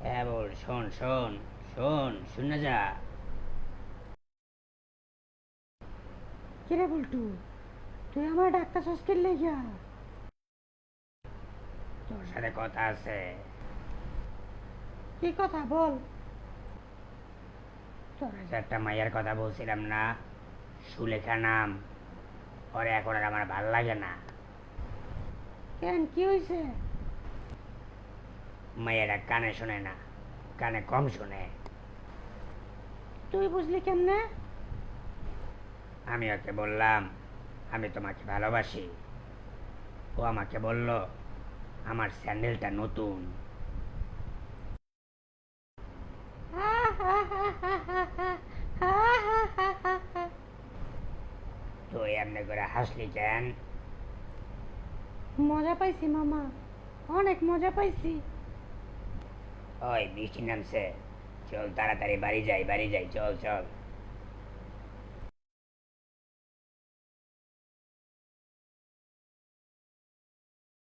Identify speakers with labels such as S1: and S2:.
S1: হ্যাঁ বল, শোন শোন শোন, শুনে যা।
S2: কিরে বল্টু, তুই আমার ডাক্তার কে লেগা?
S1: তোর সাথে কথা আছে।
S2: কি কথা বল?
S1: তোর যে একটা মাইয়ার কথা বলছিলাম না, সুলেখা নাম, পরে এখন আর আমার ভাল লাগে না।
S2: কেন, কি হয়েছে?
S1: মাইয়াটা কানে শোনে না, কানে কম শোনে।
S2: তুই বুঝলি কেমনে?
S1: আমি ওকে বললাম আমি তোমাকে ভালোবাসি। ও আমাকে বলল আমার স্যান্ডেলটা নতুন। তুই এমনি করে হাসলি কেন?
S2: মজা পাইছি মামা, অনেক মজা পাইছি।
S1: ওই বৃষ্টি নামছে, চল তাড়াতাড়ি বাড়ি যাই, বাড়ি যাই, চল চল।